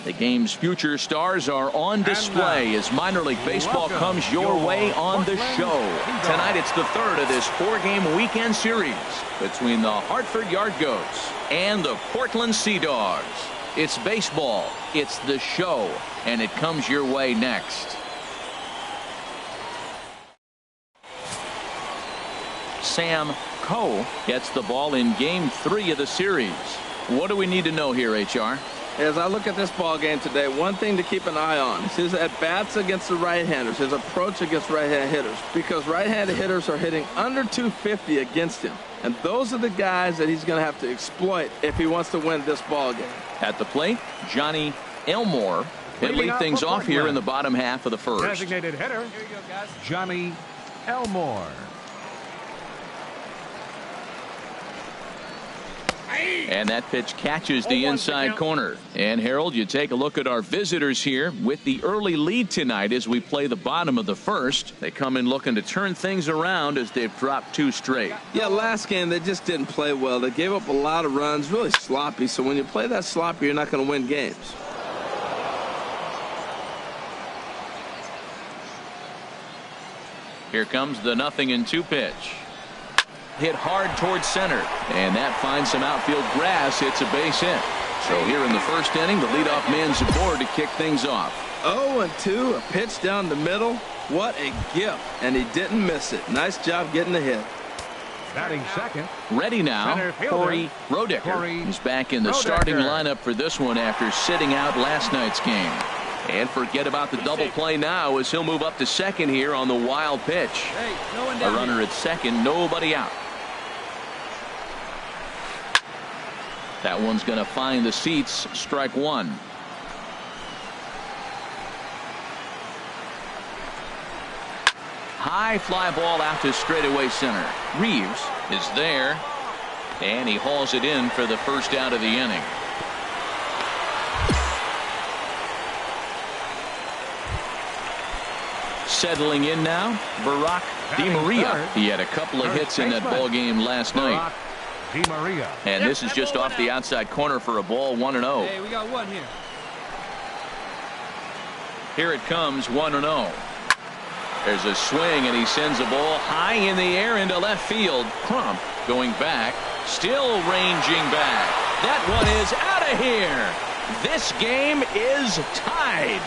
The game's future stars are on display as minor league baseball comes your way on the show. Tonight it's the third of this 4-game weekend series between the Hartford Yard Goats and the Portland Sea Dogs. It's baseball, it's the show, and it comes your way next. Sam Coe gets the ball in game 3 of the series. What do we need to know here, HR? As I look at this ball game today, one thing to keep an eye on is his at-bats against the right-handers, his approach against right-hand hitters, because right-handed hitters are hitting under 250 against him. And those are the guys that he's going to have to exploit if he wants to win this ball game. At the plate, Johnny Elmore. He'll lead things off here in the bottom half of the first. Designated hitter, Here you go, guys. Johnny Elmore. And that pitch catches the inside corner. And Harold, you take a look at our visitors here with the early lead tonight as we play the bottom of the first. They come in looking to turn things around as they've dropped 2 straight. Yeah, last game they just didn't play well. They gave up a lot of runs, really sloppy. So when you play that sloppy, you're not going to win games. Here comes the 0-2 pitch. Hit hard towards center, and that finds some outfield grass. It's a base hit. So here in the first inning, the leadoff man's aboard to kick things off. 0-2, a pitch down the middle. What a gift, and he didn't miss it. Nice job getting the hit. Batting second. Ready now, Corey Rodecker. He's back in the starting lineup for this one after sitting out last night's game. And forget about the double play now as he'll move up to second here on the wild pitch. Hey, no one A down runner here. at second, nobody out. That one's going to find the seats. Strike 1. High fly ball out to straightaway center. Reeves is there, and he hauls it in for the first out of the inning. Settling in now, Barack DeMaria. He had a couple of hits in that ball game last night. DeMaria. And this is just off the outside corner for a ball, 1-0. Hey, we got one here. Here it comes, 1-0. There's a swing, and he sends a ball high in the air into left field. Crump going back, still ranging back. That one is out of here. This game is tied.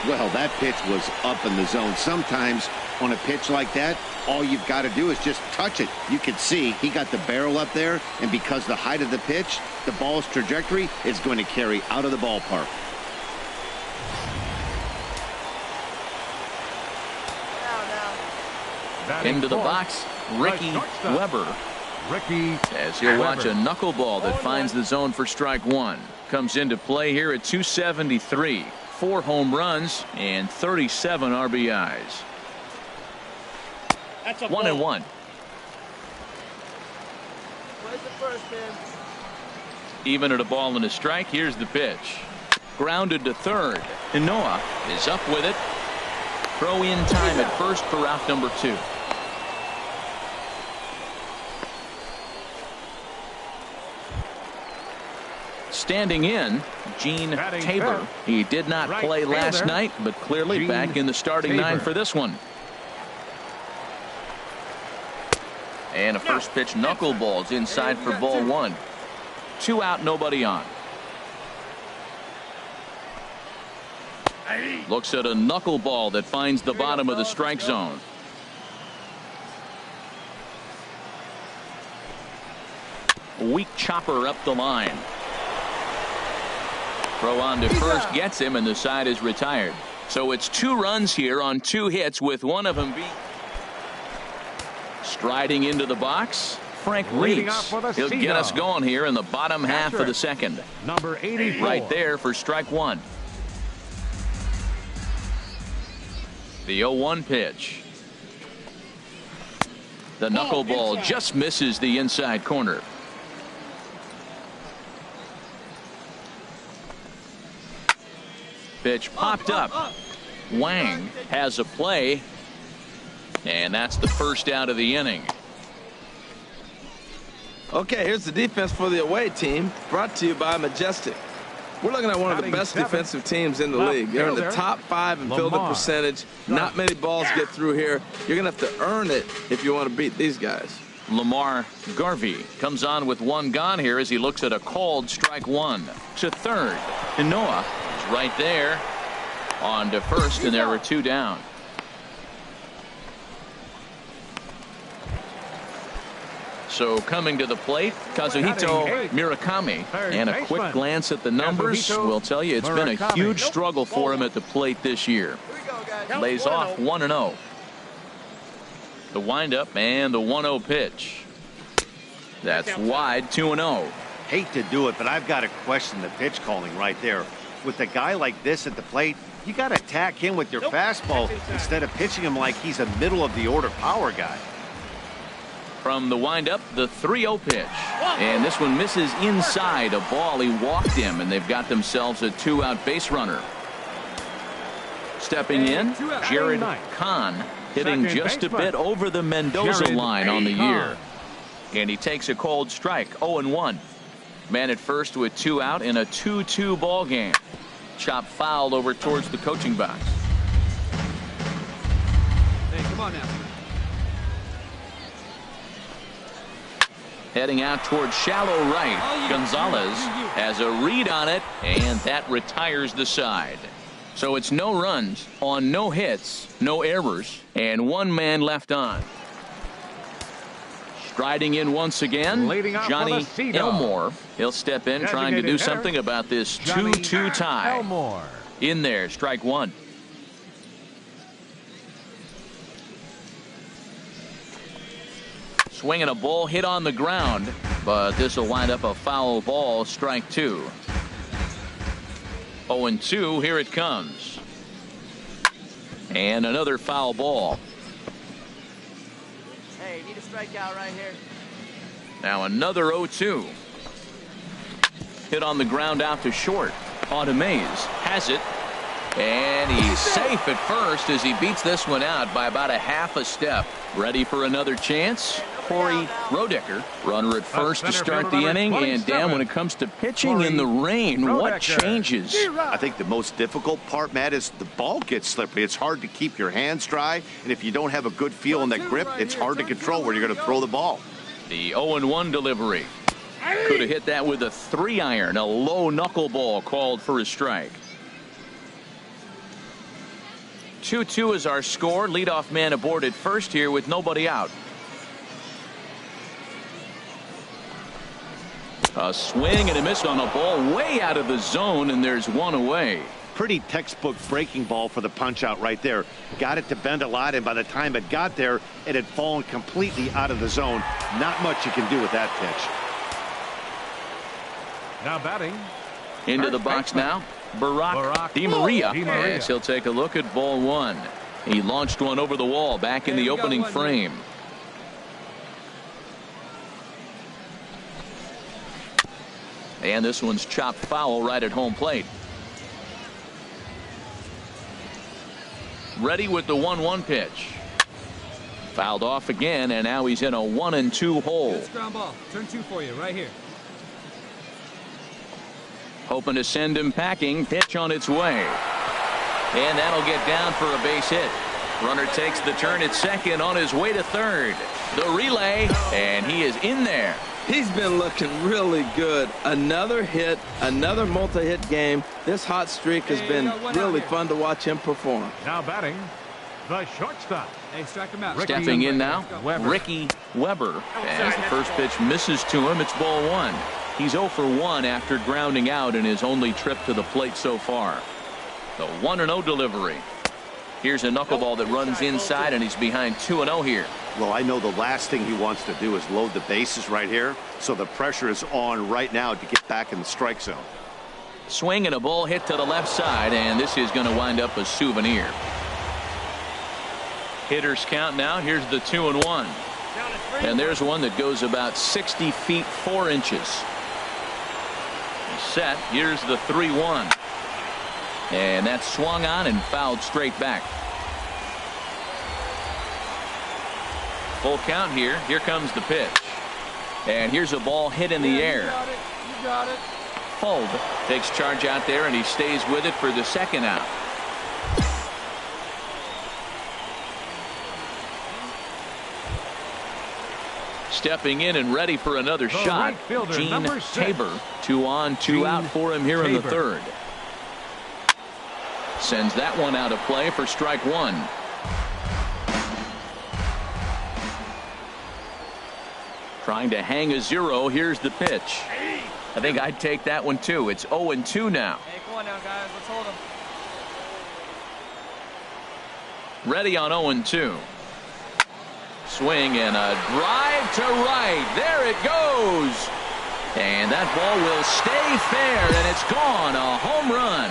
Well, that pitch was up in the zone. Sometimes on a pitch like that, all you've got to do is just touch it. You can see he got the barrel up there, and because the height of the pitch, the ball's trajectory is going to carry out of the ballpark. Into the box, Ricky Weber. As he'll watch a knuckleball that finds the zone for strike 1. Comes into play here at 273. 4 home runs and 37 RBIs. That's a 1-1. Even at a ball and a strike. Here's the pitch. Grounded to third. And Noah is up with it. Throw in time at first for out number 2. Standing in, Gene Tabor. He did not play last night, but clearly back in the starting 9 for this one. And a first pitch knuckleballs inside for ball 1. 2 out, nobody on. Looks at a knuckleball that finds the bottom of the strike zone. Weak chopper up the line. Throw on to first gets him, and the side is retired. So it's 2 runs here on 2 hits, with one of them being striding into the box. Frank Reeves. He'll get us going here in the bottom half of the second. Number 84. Right there for strike 1. The 0-1 pitch. The knuckleball just misses the inside corner. Pitch popped up. Wang has a play, and that's the first out of the inning. Okay, here's the defense for the away team, brought to you by Majestic. We're looking at one of the best defensive teams in the league. They're in the top 5 in fielding percentage. Not many balls get through here. You're going to have to earn it if you want to beat these guys. Lamar Garvey comes on with one gone here as he looks at a called strike one. To third. And Noah is right there on to first, and there were 2 down. So coming to the plate, Kazuhito Murakami, and a quick glance at the numbers will tell you it's been a huge struggle for him at the plate this year. Lays off 1-0. The windup and the 1-0 pitch. That's wide, 2-0. Hate to do it, but I've got to question the pitch calling right there. With a guy like this at the plate, you got to attack him with your fastball instead of pitching him like he's a middle of the order power guy. From the windup, the 3-0 pitch. And this one misses inside a ball. He walked him, and they've got themselves a 2-out base runner. Stepping in, Jared Kahn, hitting just a bit over the Mendoza line on the year. And he takes a cold strike, 0-1. Man at first with 2 out in a 2-2 ball game. Chop fouled over towards the coaching box. Hey, come on now. Heading out towards shallow right. Gonzalez has a read on it, and that retires the side. So it's no runs on no hits, no errors, and 1 man left on. Striding in once again, Johnny Elmore. He'll step in trying to do something about this 2-2 tie. In there, strike 1. Swinging a ball hit on the ground, but this will wind up a foul ball, strike 2. 0-2, here it comes. And another foul ball. Hey, need a strikeout right here. Now another 0-2. Hit on the ground out to short. On to Mays. Has it. And he's safe at first as he beats this one out by about a half a step. Ready for another chance? Corey Rodecker, runner at first to start the inning, and down when it comes to pitching in the rain. What changes? I think the most difficult part, Matt, is the ball gets slippery. It's hard to keep your hands dry, and if you don't have a good feel in that grip, it's hard to control where you're going to throw the ball. The 0-1 delivery. Could have hit that with a 3-iron, a low knuckleball called for a strike. 2-2 is our score. Leadoff man aboard at first here with nobody out. A swing and a miss on a ball way out of the zone, and there's 1 away. Pretty textbook breaking ball for the punch out right there. Got it to bend a lot, and by the time it got there, it had fallen completely out of the zone. Not much you can do with that pitch. Now batting. Into the box now, Barack DeMaria. Yes, he'll take a look at ball 1. He launched one over the wall back in the opening frame. And this one's chopped foul right at home plate. Ready with the 1-1 pitch. Fouled off again, and now he's in a 1-2 hole. Good ground ball. Turn 2 for you right here. Hoping to send him packing. Pitch on its way. And that'll get down for a base hit. Runner takes the turn at second on his way to third. The relay, and he is in there. He's been looking really good. Another hit, another multi-hit game. This hot streak has been really fun to watch him perform. Now batting, the shortstop. Hey, strike him out. Stepping in now, Ricky Weber. As the first pitch misses to him, it's ball 1. He's 0 for 1 after grounding out in his only trip to the plate so far. The 1-0 delivery. Here's a knuckleball that runs inside, and he's behind 2-0 here. Well, I know the last thing he wants to do is load the bases right here, so the pressure is on right now to get back in the strike zone. Swing and a ball hit to the left side, and this is going to wind up a souvenir. Hitters count now. Here's the 2-1. And there's one that goes about 60 feet 4 inches. Set. Here's the 3-1. And that's swung on and fouled straight back. Full count here. Here comes the pitch. And here's a ball hit in the air. You got it. Fold takes charge out there, and he stays with it for the second out. Stepping in and ready for another shot, Gene Tabor. 2 on, 2 out for him here in the third. Sends that one out of play for strike one. Trying to hang a 0. Here's the pitch. I think I'd take that one too. It's 0-2 now. Hey, come on now, guys. Let's hold him. Ready on 0-2. Swing and a drive to right. There it goes. And that ball will stay fair, and it's gone. A home run.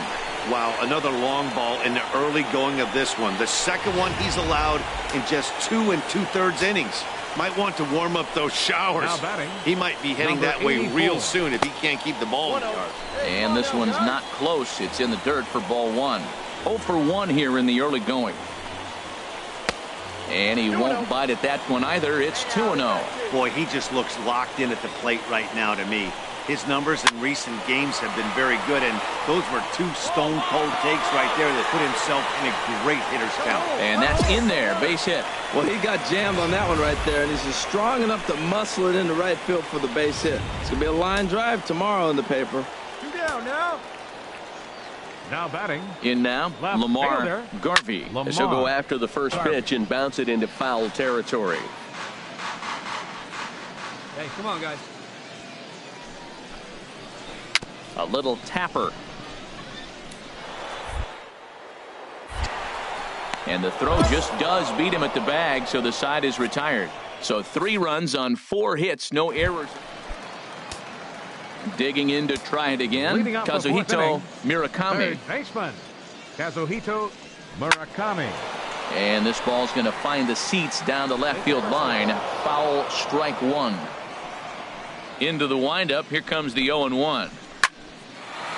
Wow, another long ball in the early going of this one. The second one he's allowed in just 2 2/3 innings. Might want to warm up those showers. He might be heading that way real soon if he can't keep the ball in the yard. And this one's not close. It's in the dirt for ball one. 0 for 1 here in the early going. And he won't bite at that one either. It's 2-0. Boy, he just looks locked in at the plate right now to me. His numbers in recent games have been very good, and those were 2 stone-cold takes right there that put himself in a great hitter's count. And that's in there. Base hit. Well, he got jammed on that one right there, and he's just strong enough to muscle it into right field for the base hit. It's going to be a line drive tomorrow in the paper. 2 down now. Now batting. In now, Left Lamar fielder. Garvey. Lamar. He'll go after the first pitch and bounce it into foul territory. Hey, come on, guys. A little tapper. And the throw just does beat him at the bag, so the side is retired. So 3 runs on 4 hits, no errors. Digging in to try it again, Kazuhito Murakami. Third baseman, Kazuhito Murakami. And this ball's going to find the seats down the left field line. Foul, strike one. Into the windup, here comes the 0-1.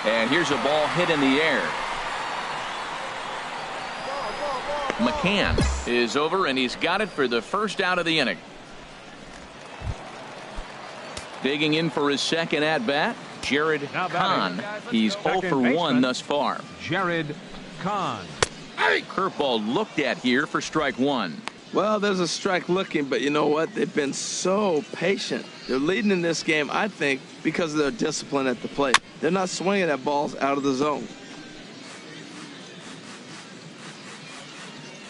And here's a ball hit in the air. McCann is over, and he's got it for the first out of the inning. Digging in for his second at-bat, Jared Kahn. He's 0 for 1 thus far. Jared Kahn. Curveball looked at here for strike one. Well, there's a strike looking, but you know what? They've been so patient. They're leading in this game, I think, because of their discipline at the plate. They're not swinging at balls out of the zone.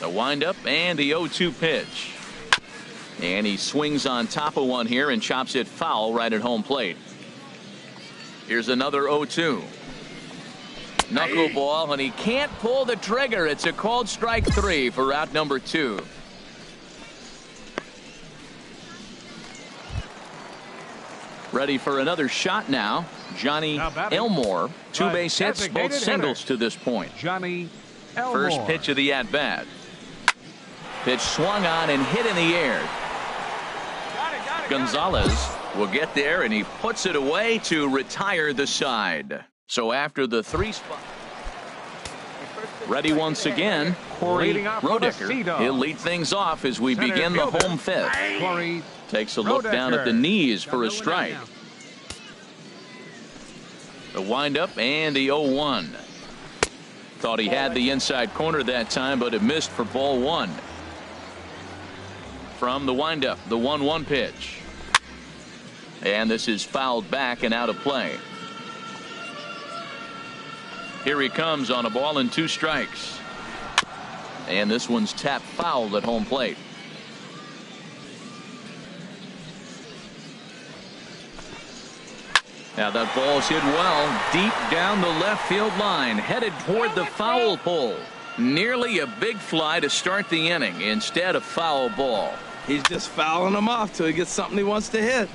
The windup and the 0-2 pitch. And he swings on top of one here and chops it foul right at home plate. Here's another 0-2. Knuckleball, and he can't pull the trigger. It's a called strike 3 for out number 2. Ready for another shot now. Johnny Elmore. 2 base hits, both singles to this point. Johnny Elmore. First pitch of the at-bat. Pitch swung on and hit in the air. Gonzalez will get there, and he puts it away to retire the side. So after the 3 spot. Ready once again, Corey Rodecker. He'll lead things off as we begin the home fifth. Corey takes a look down at the knees for a strike. The windup and the 0-1. Thought he had the inside corner that time, but it missed for ball one. From the windup, the 1-1 pitch. And this is fouled back and out of play. Here he comes on a ball and 2 strikes. And this one's tapped foul at home plate. Now that ball's hit well deep down the left field line, headed toward the foul pole. Nearly a big fly to start the inning, instead a foul ball. He's just fouling him off till he gets something he wants to hit.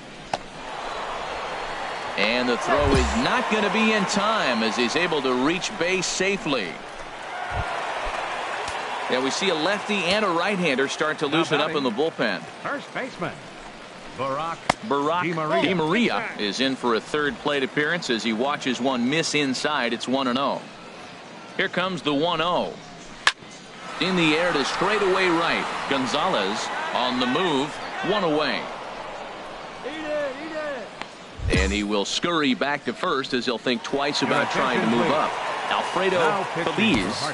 And the throw is not going to be in time as he's able to reach base safely. Yeah, we see a lefty and a right-hander start to loosen up in the bullpen. First baseman Barack DeMaria is in for a third plate appearance as he watches one miss inside. It's 1-0. Here comes the 1-0. In the air to straightaway right. Gonzalez on the move. 1 away. And he will scurry back to first as he'll think twice about trying to move up. Alfredo Feliz.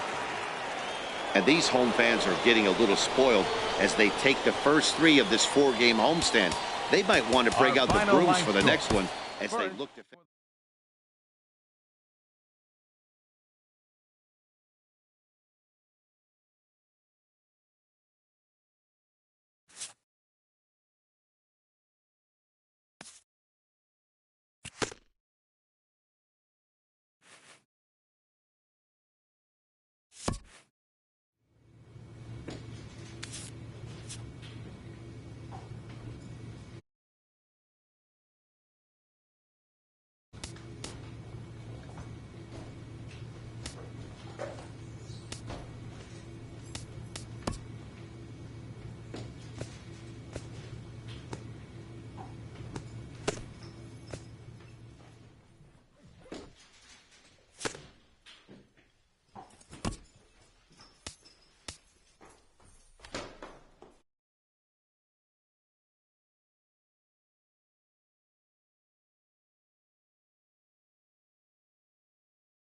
And these home fans are getting a little spoiled as they take the first 3 of this 4-game homestand. They might want to break out the brooms for the next one as they look to